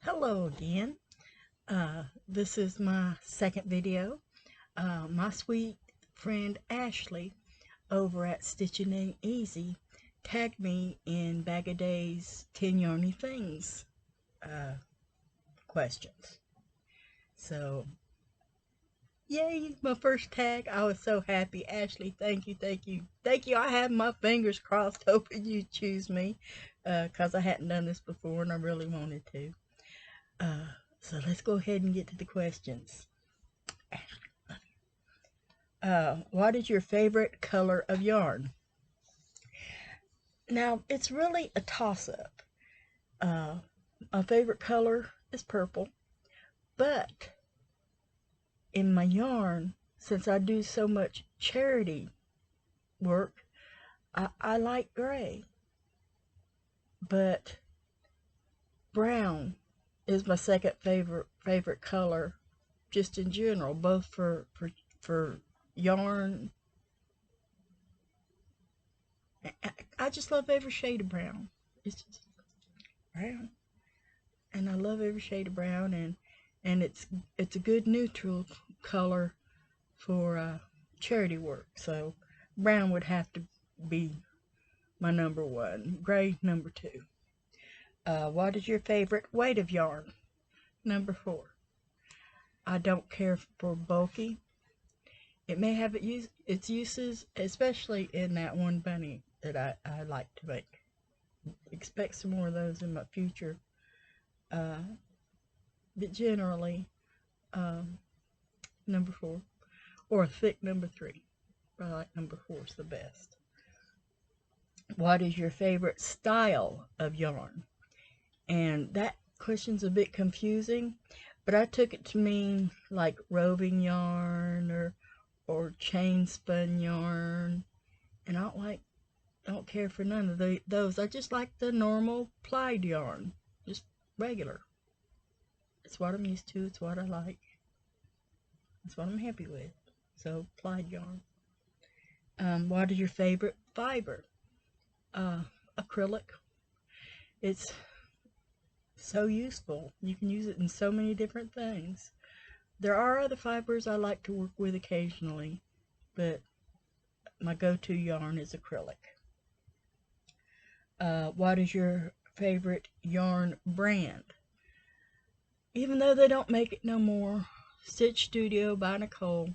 Hello again. This is my second video. My sweet friend Ashley over at Stitching Ain't Easy tagged me in Bag of Day's 10 Yarny Things uh, questions. So, yay, my first tag. I was so happy. Ashley, thank you, thank you, thank you. I have my fingers crossed hoping you choose me because I hadn't done this before and I really wanted to. Uh, so let's go ahead and get to the questions. What is your favorite color of yarn? Now, it's really a toss-up. Uh, my favorite color is purple, but in my yarn, since I do so much charity work, I like gray. But brown is my second favorite color, just in general, both for yarn. I just love every shade of brown. It's just brown, and I love every shade of brown, and it's a good neutral color for charity work. So brown would have to be my number one. Gray number two. What is your favorite weight of yarn? Number four. I don't care for bulky. It may have its uses, especially in that one bunny that I like to make. Expect some more of those in my future. But generally, number four, or a thick number three. I like number four is the best. What is your favorite style of yarn? And that question's a bit confusing, but I took it to mean like roving yarn or chain spun yarn, and I don't care for none of those. I just like the normal plied yarn, just regular. It's what I'm used to. It's what I like. It's what I'm happy with. So plied yarn. What is your favorite fiber? Acrylic. It's so useful. You can use it in so many different things. There are other fibers I like to work with occasionally, but my go-to yarn is acrylic. What is your favorite yarn brand? Even though they don't make it no more, Stitch Studio by Nicole.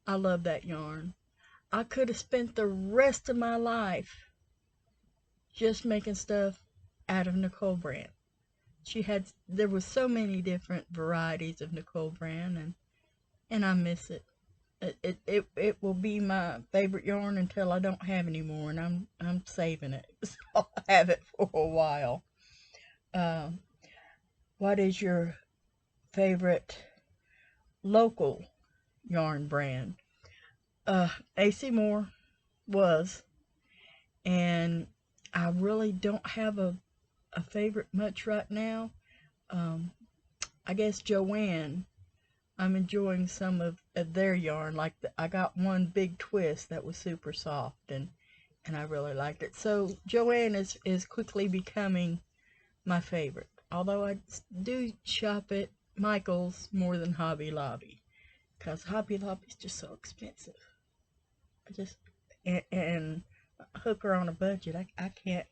I love that yarn. I could have spent the rest of my life just making stuff out of Nicole brand. There was so many different varieties of Nicole brand, and I miss it. It will be my favorite yarn until I don't have any more, and I'm saving it, so I'll have it for a while. What is your favorite local yarn brand? AC Moore was, and I really don't have a favorite much right now. I guess Joanne. I'm enjoying some of their yarn. Like I got one big twist that was super soft, and I really liked it. So Joanne is quickly becoming my favorite. Although I do shop at Michael's more than Hobby Lobby, because Hobby Lobby is just so expensive. I just and hooker on a budget. I can't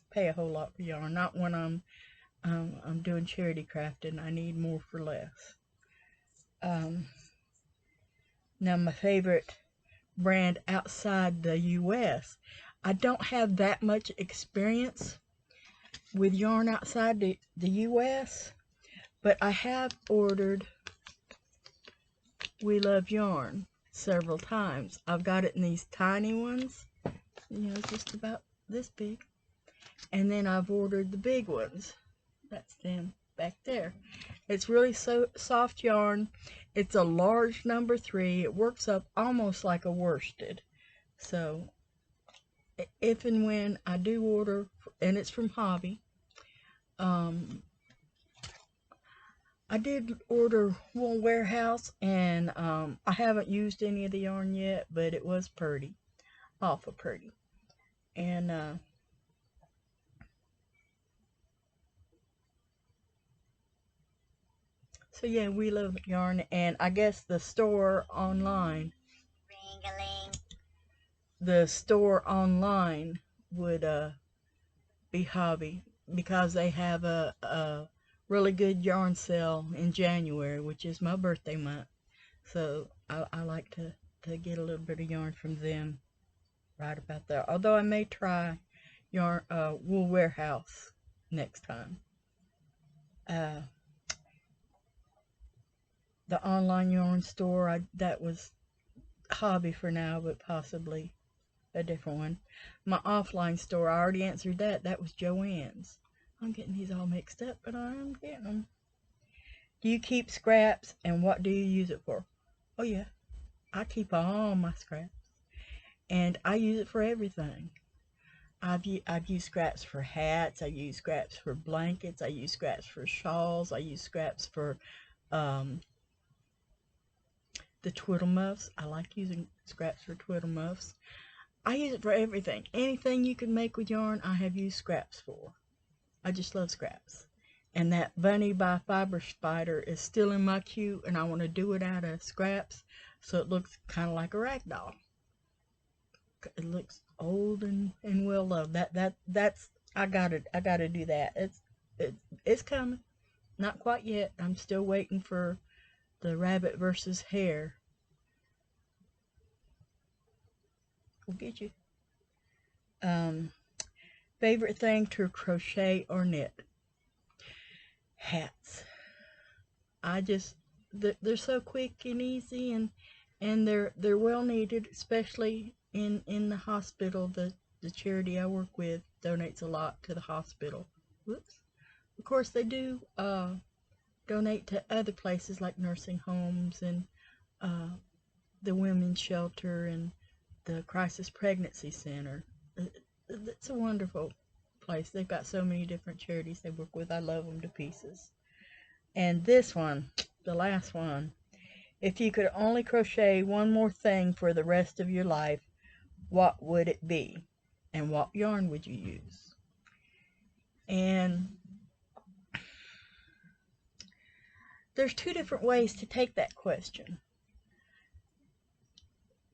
pay a whole lot for yarn. Not when I'm doing charity crafting. I need more for less. Um, Now my favorite brand outside the US. I don't have that much experience with yarn outside the US, but I have ordered We Love Yarn several times. I've got it in these tiny ones, just about this big. And then I've ordered the big ones. That's them back there. It's really so soft yarn. It's a large number 3. It works up almost like a worsted. So if and when I do order, and it's from Hobby, I did order Wool Warehouse, and I haven't used any of the yarn yet, but it was pretty, awful pretty. And So yeah, we love yarn, and I guess the store online, would be hobby, because they have a really good yarn sale in January, which is my birthday month. So I like to get a little bit of yarn from them right about there. Although I may try yarn Wool Warehouse next time. The online yarn store, that was hobby for now, but possibly a different one. My offline store, I already answered that. That was Joann's. I'm getting these all mixed up, but I'm getting them. Do you keep scraps, and what do you use it for? Oh yeah, I keep all my scraps, and I use it for everything. I've used scraps for hats. I use scraps for blankets. I use scraps for shawls. I use scraps for um, the twiddle muffs. I like using scraps for twiddle muffs. I use it for everything. Anything you can make with yarn, I have used scraps for. I just love scraps. And that Bunny by Fiber Spider is still in my queue, and I want to do it out of scraps so it looks kind of like a rag doll. It looks old and well loved. That's I gotta do that. It's coming. Not quite yet. I'm still waiting for the rabbit versus hare. We'll get you. Favorite thing to crochet or knit? Hats. They're so quick and easy, and they're well needed, especially in the hospital. The charity I work with donates a lot to the hospital. Whoops. Of course they do donate to other places like nursing homes and the women's shelter and the crisis pregnancy center. It's a wonderful place. They've got so many different charities they work with. I love them to pieces. And this one, the last one, if you could only crochet one more thing for the rest of your life, what would it be? And what yarn would you use? And there's two different ways to take that question.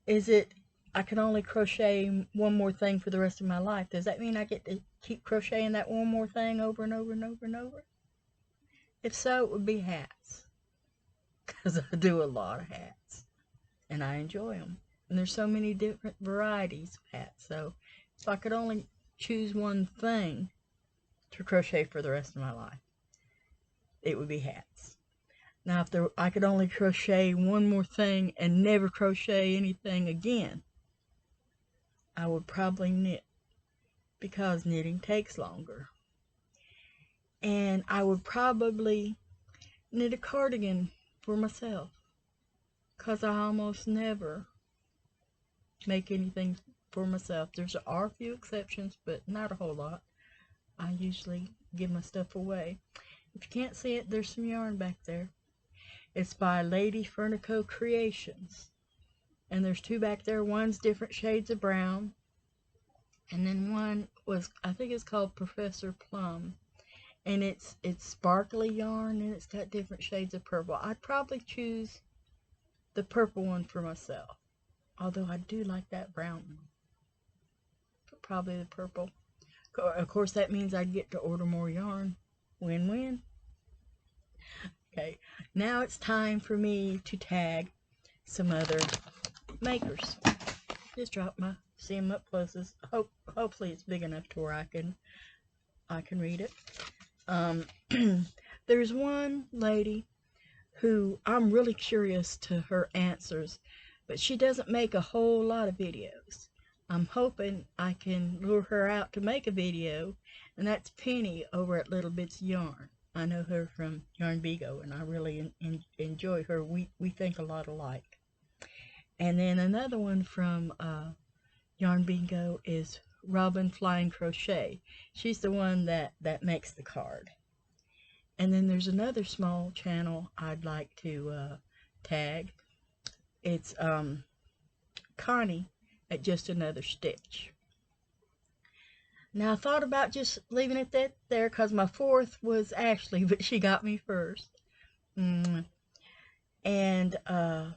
Is it, I can only crochet one more thing for the rest of my life? Does that mean I get to keep crocheting that one more thing over and over and over and over? If so, it would be hats. Because I do a lot of hats. And I enjoy them. And there's so many different varieties of hats. So if I could only choose one thing to crochet for the rest of my life, it would be hats. Now, if I could only crochet one more thing and never crochet anything again, I would probably knit, because knitting takes longer. And I would probably knit a cardigan for myself, because I almost never make anything for myself. There are a few exceptions, but not a whole lot. I usually give my stuff away. If you can't see it, there's some yarn back there. It's by Lady Furnico Creations. And there's two back there. One's different shades of brown. And then one was, I think it's called Professor Plum. And it's sparkly yarn, and it's got different shades of purple. I'd probably choose the purple one for myself. Although I do like that brown one. But probably the purple. Of course, that means I'd get to order more yarn. Win-win. Okay, now it's time for me to tag some other makers. Just drop my, see them up closest. Hopefully it's big enough to where I can read it. There's one lady who I'm really curious to her answers, but she doesn't make a whole lot of videos. I'm hoping I can lure her out to make a video, and that's Penny over at Little Bits Yarn. I know her from Yarn Bigo, and I really enjoy her. We think a lot alike. And then another one from Yarn Bingo is Robin Flying Crochet. She's the one that makes the card. And then there's another small channel I'd like to tag. It's Connie at Just Another Stitch. Now I thought about just leaving it there because my fourth was Ashley, but she got me first. And I'm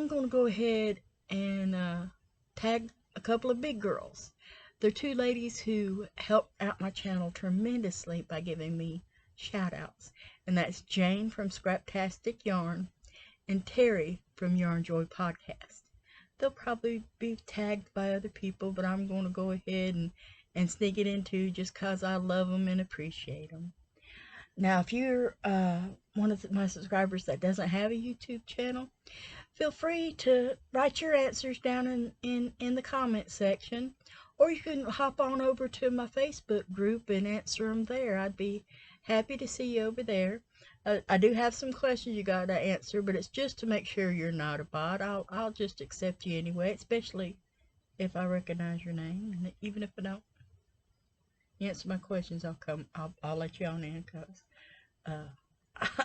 going to go ahead and tag a couple of big girls. They're two ladies who helped out my channel tremendously by giving me shout outs. And that's Jane from Scraptastic Yarn and Terry from Yarn Joy Podcast. They'll probably be tagged by other people, but I'm going to go ahead and sneak it in too, just because I love them and appreciate them. Now, if you're one of my subscribers that doesn't have a YouTube channel, feel free to write your answers down in the comment section, or you can hop on over to my Facebook group and answer them there. I'd be happy to see you over there. I do have some questions you gotta answer, but it's just to make sure you're not a bot. I'll just accept you anyway, especially if I recognize your name, and even if I don't answer my questions, I'll let you on in, because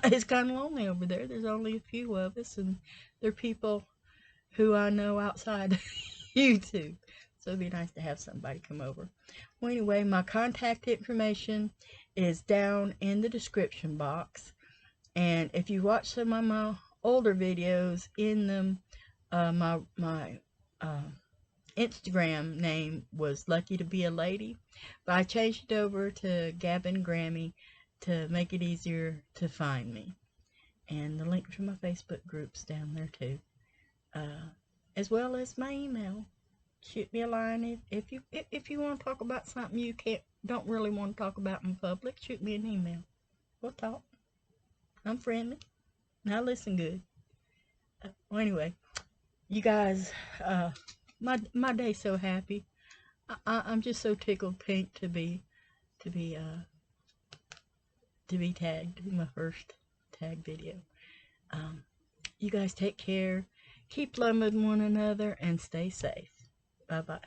it's kind of lonely over there. There's only a few of us, and they're people who I know outside YouTube. So it'd be nice to have somebody come over. Well, anyway, my contact information is down in the description box. And if you watch some of my older videos, in them, my Instagram name was Lucky to Be a Lady, but I changed it over to Gabbing Grammy to make it easier to find me. And the link to my Facebook group's down there too, as well as my email. Shoot me a line if you want to talk about something you don't really want to talk about in public. Shoot me an email. We'll talk. I'm friendly. I listen good. Well, anyway, you guys, my day's so happy. I'm just so tickled pink to be tagged in my first tag video. You guys take care. Keep loving one another and stay safe. Bye bye.